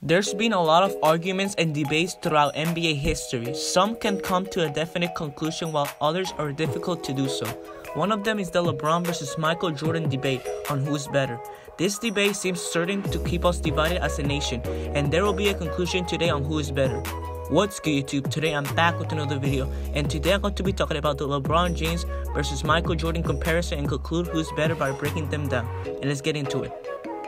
There's been a lot of arguments and debates throughout NBA history. Some can come to a definite conclusion while others are difficult to do so. One of them is the LeBron versus Michael Jordan debate on who's better. This debate seems certain to keep us divided as a nation, and there will be a conclusion today on who is better. What's good, YouTube? Today I'm back with another video, and today I'm going to be talking about the LeBron James versus Michael Jordan comparison and conclude who's better by breaking them down. And let's get into it.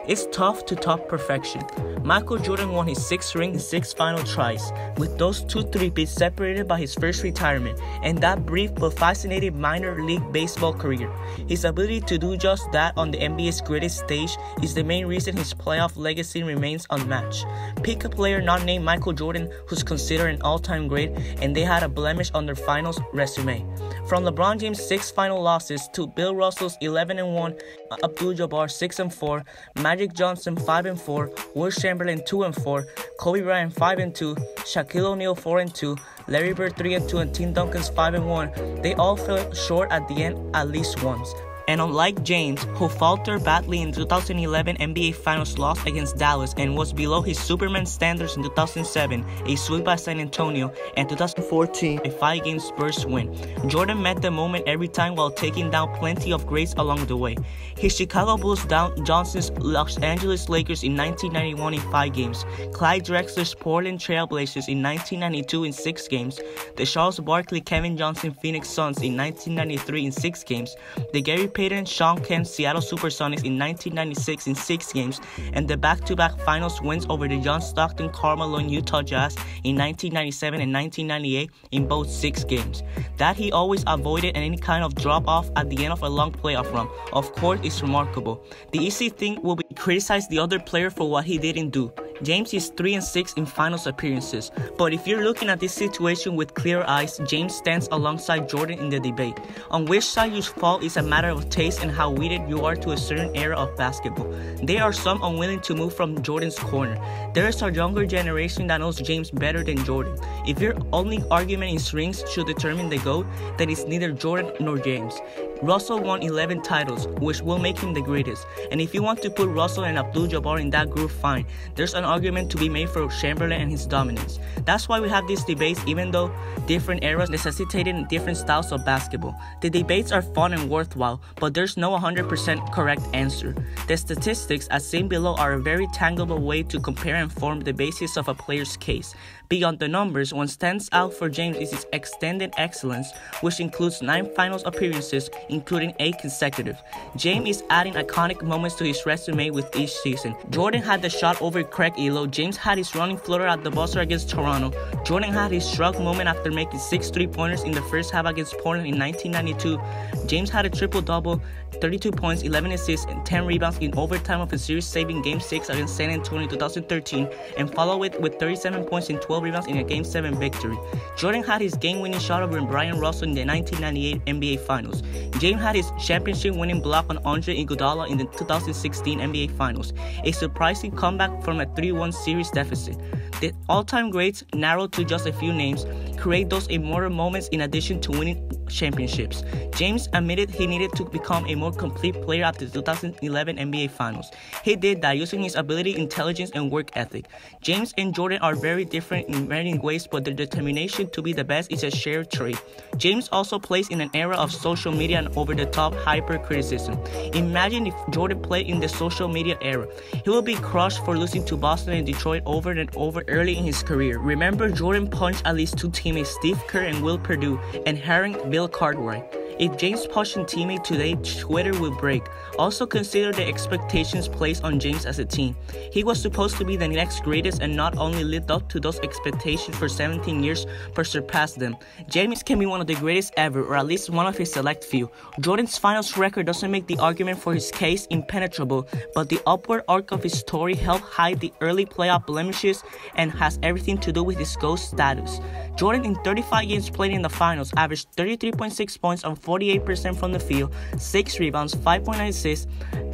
It's tough to top perfection. Michael Jordan won his 6th ring in 6 final tries, with those 2 three-peats separated by his first retirement and that brief but fascinating minor league baseball career. His ability to do just that on the NBA's greatest stage is the main reason his playoff legacy remains unmatched. Pick a player not named Michael Jordan who's considered an all-time great and they had a blemish on their finals resume. From LeBron James' 6 final losses to Bill Russell's 11-1, Abdul-Jabbar 6-4, Magic Johnson 5-4, Will Chamberlain 2-4, Kobe Bryant 5-2, Shaquille O'Neal 4-2, Larry Bird 3-2, and Tim Duncan's 5-1, they all fell short at the end at least once. And unlike James, who faltered badly in 2011 NBA Finals loss against Dallas and was below his Superman standards in 2007, a sweep by San Antonio, and 2014, a 5-game Spurs win, Jordan met the moment every time while taking down plenty of greats along the way. His Chicago Bulls downed Johnson's Los Angeles Lakers in 1991 in 5 games, Clyde Drexler's Portland Trail Blazers in 1992 in 6 games, the Charles Barkley Kevin Johnson Phoenix Suns in 1993 in 6 games, the Gary Payton, Shawn Kemp Seattle Supersonics in 1996 in 6 games, and the back-to-back finals wins over the John Stockton Karl Malone Utah Jazz in 1997 and 1998 in both 6 games. That he always avoided any kind of drop-off at the end of a long playoff run, of course, is remarkable. The easy thing will be to criticize the other player for what he didn't do. James is 3-6 in finals appearances, but if you're looking at this situation with clear eyes, James stands alongside Jordan in the debate. On which side you fall is a matter of taste and how wedded you are to a certain era of basketball. There are some unwilling to move from Jordan's corner. There is a younger generation that knows James better than Jordan. If your only argument is rings should determine the GOAT, then it's neither Jordan nor James. Russell won 11 titles, which will make him the greatest, and if you want to put Russell and Abdul-Jabbar in that group, fine. There's an argument to be made for Chamberlain and his dominance. That's why we have these debates, even though different eras necessitated different styles of basketball. The debates are fun and worthwhile, but there's no 100% correct answer. The statistics as seen below are a very tangible way to compare and form the basis of a player's case. Beyond the numbers, what stands out for James is his extended excellence, which includes 9 finals appearances, including 8 consecutive. James is adding iconic moments to his resume with each season. Jordan had the shot over Craig Elo, James had his running floater at the buzzer against Toronto, Jordan had his shrug moment after making 6 3-pointers in the first half against Portland in 1992, James had a triple-double, 32 points, 11 assists, and 10 rebounds in overtime of a series-saving Game 6 against San Antonio in 2013, and followed it with 37 points and 12 rebounds in a Game 7 victory. Jordan had his game-winning shot over Brian Russell in the 1998 NBA Finals. James had his championship-winning block on Andre Iguodala in the 2016 NBA Finals, a surprising comeback from a 3-1 series deficit. The all-time greats, narrowed to just a few names, create those immortal moments in addition to winning championships. James admitted he needed to become a more complete player after the 2011 NBA Finals. He did that using his ability, intelligence, and work ethic. James and Jordan are very different in many ways, but their determination to be the best is a shared trait. James also plays in an era of social media and over-the-top hyper-criticism. Imagine if Jordan played in the social media era. He will be crushed for losing to Boston and Detroit over and over early in his career. Remember, Jordan punched at least 2 teammates, Steve Kerr and Will Perdue, and Harry Bill Cartwright. If James pushed a teammate today, Twitter will break. Also consider the expectations placed on James as a team. He was supposed to be the next greatest and not only lived up to those expectations for 17 years, but surpassed them. James can be one of the greatest ever, or at least one of his select few. Jordan's finals record doesn't make the argument for his case impenetrable, but the upward arc of his story helped hide the early playoff blemishes and has everything to do with his GOAT status. Jordan, in 35 games played in the finals, averaged 33.6 points on 48% from the field, 6 rebounds, 5.9 assists,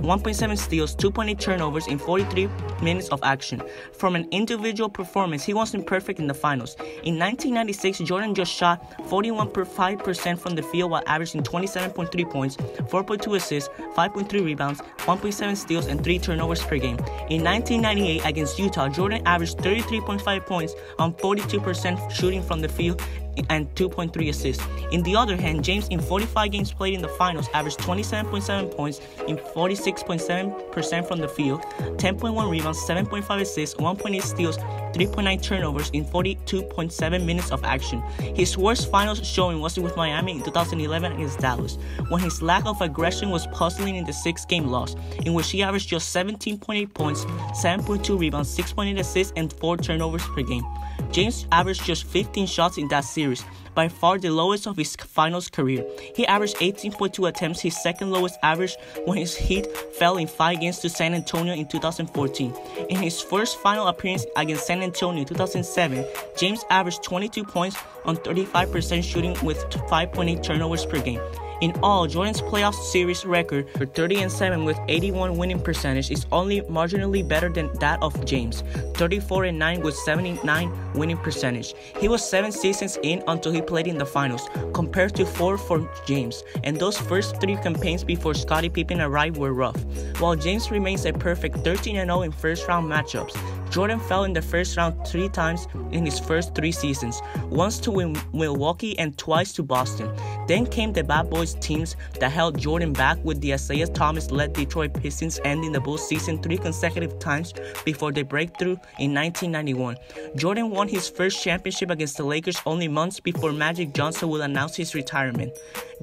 1.7 steals, 2.8 turnovers in 43 minutes of action. From an individual performance, he wasn't perfect in the finals. In 1996, Jordan just shot 41.5% from the field while averaging 27.3 points, 4.2 assists, 5.3 rebounds, 1.7 steals, and 3 turnovers per game. In 1998, against Utah, Jordan averaged 33.5 points on 42% shooting from the field and 2.3 assists. In the other hand, James, in 45 games played in the finals, averaged 27.7 points in 46.7% from the field, 10.1 rebounds, 7.5 assists, 1.8 steals, 3.9 turnovers in 42.7 minutes of action. His worst finals showing was with Miami in 2011 against Dallas, when his lack of aggression was puzzling in the 6-game loss, in which he averaged just 17.8 points, 7.2 rebounds, 6.8 assists, and 4 turnovers per game. James averaged just 15 shots in that series, by far the lowest of his finals career. He averaged 18.2 attempts, his second lowest average when his Heat fell in 5 games to San Antonio in 2014. In his first final appearance against San Antonio in 2007, James averaged 22 points on 35% shooting with 5.8 turnovers per game. In all, Jordan's playoff series record for 30-7 with 81 winning percentage is only marginally better than that of James, 34-9 with 79 winning percentage. He was 7 seasons in until he played in the finals, compared to 4 for James, and those first 3 campaigns before Scottie Pippen arrived were rough. While James remains a perfect 13-0 in first-round matchups, Jordan fell in the first round 3 times in his first 3 seasons, once to Milwaukee and twice to Boston. Then came the Bad Boys teams that held Jordan back, with the Isaiah Thomas-led Detroit Pistons ending the Bulls season 3 consecutive times before they break through in 1991. Jordan won his first championship against the Lakers only months before Magic Johnson would announce his retirement.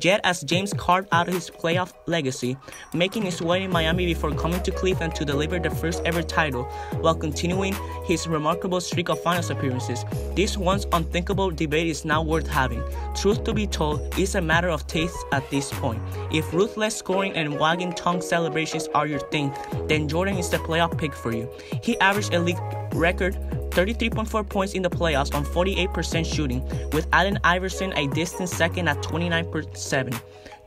Yet, as James carved out his playoff legacy, making his way in Miami before coming to Cleveland to deliver the first ever title, while continuing his remarkable streak of finals appearances, this once unthinkable debate is now worth having. Truth to be told, it's a matter of taste at this point. If ruthless scoring and wagging tongue celebrations are your thing, then Jordan is the playoff pick for you. He averaged a league record 33.4 points in the playoffs on 48% shooting, with Allen Iverson a distant second at 29.7.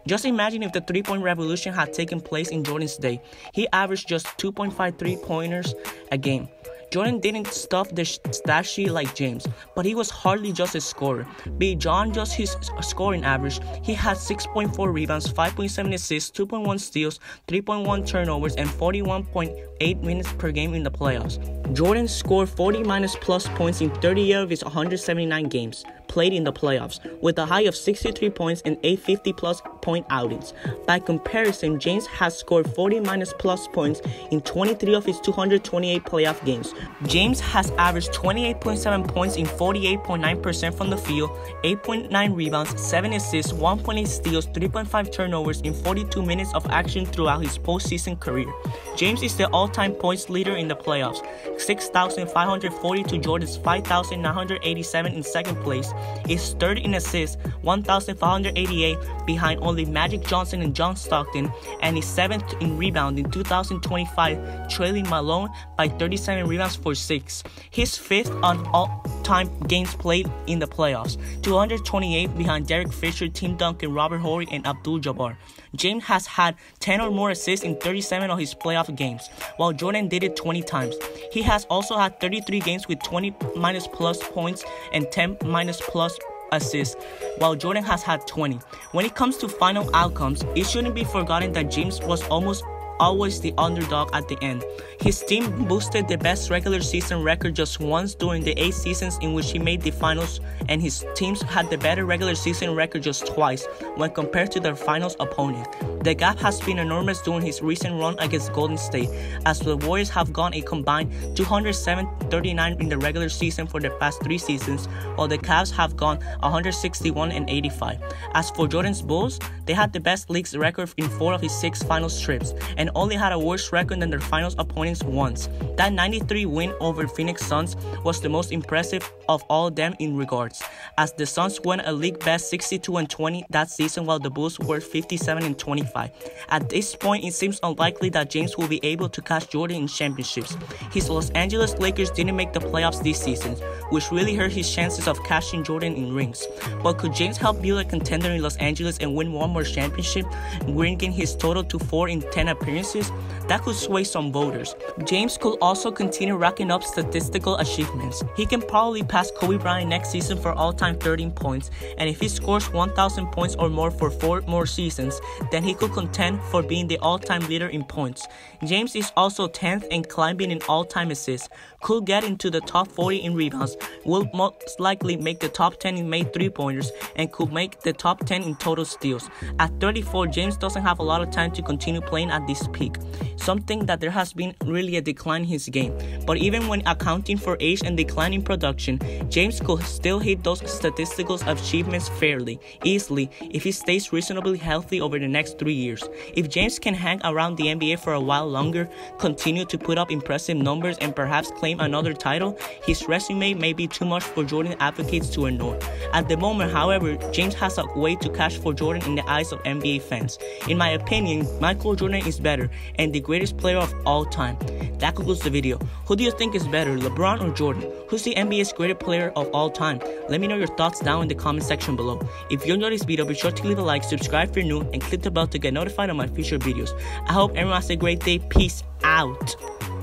Just imagine if the 3-point revolution had taken place in Jordan's day. He averaged just 2.5 3-pointers a game. Jordan didn't stuff the stat sheet like James, but he was hardly just a scorer. Beyond just his scoring average, he had 6.4 rebounds, 5.7 assists, 2.1 steals, 3.1 turnovers, and 41.8 minutes per game in the playoffs. Jordan scored 40-plus points in 30 of his 179 games played in the playoffs, with a high of 63 points and 8 50-plus point outings. By comparison, James has scored 40-plus points in 23 of his 228 playoff games. James has averaged 28.7 points in 48.9% from the field, 8.9 rebounds, 7 assists, 1.8 steals, 3.5 turnovers in 42 minutes of action throughout his postseason career. James is the all-time points leader in the playoffs, 6,540 to Jordan's 5,987 in second place, is third in assists, 1,588 behind only Magic Johnson and John Stockton, and is 7th in rebounding, 2,025, trailing Malone by 37 rebounds for 6. He's 5th on all-time games played in the playoffs, 228 behind Derek Fisher, Tim Duncan, Robert Horry, and Abdul-Jabbar. James has had 10 or more assists in 37 of his playoff games, while Jordan did it 20 times. He has also had 33 games with 20-plus points and 10-plus assists, while Jordan has had 20. When it comes to final outcomes, it shouldn't be forgotten that James was almost always the underdog at the end. His team boosted the best regular season record just once during the 8 seasons in which he made the finals, and his teams had the better regular season record just twice when compared to their finals opponent. The gap has been enormous during his recent run against Golden State, as the Warriors have gone a combined 207-39 in the regular season for the past 3 seasons, while the Cavs have gone 161-85. As for Jordan's Bulls, they had the best league's record in 4 of his 6 finals trips, and only had a worse record than their finals opponents once. That 93 win over Phoenix Suns was the most impressive of all of them in regards, as the Suns won a league best 62-20 that season, while the Bulls were 57-25. At this point, it seems unlikely that James will be able to catch Jordan in championships. His Los Angeles Lakers didn't make the playoffs this season, which really hurt his chances of catching Jordan in rings. But could James help build a contender in Los Angeles and win one more championship, bringing his total to 4 in 10 appearances? appearances, that could sway some voters. James could also continue racking up statistical achievements. He can probably pass Kobe Bryant next season for all-time 13 points, and if he scores 1,000 points or more for 4 more seasons, then he could contend for being the all-time leader in points. James is also 10th and climbing in all-time assists, could get into the top 40 in rebounds, will most likely make the top 10 in made three-pointers, and could make the top 10 in total steals. At 34, James doesn't have a lot of time to continue playing at this peak, something that there has been really a decline in his game. But even when accounting for age and decline in production, James could still hit those statistical achievements fairly, easily, if he stays reasonably healthy over the next 3 years. If James can hang around the NBA for a while longer, continue to put up impressive numbers, and perhaps claim another title, his resume may be too much for Jordan advocates to ignore. At the moment, however, James has a way to cash for Jordan in the eyes of NBA fans. In my opinion, Michael Jordan is better and the greatest player of all time. That concludes the video. Who do you think is better, LeBron or Jordan? Who's the NBA's greatest player of all time? Let me know your thoughts down in the comment section below. If you enjoyed this video, be sure to leave a like, subscribe if you're new, and click the bell to get notified of my future videos. I hope everyone has a great day. Peace out.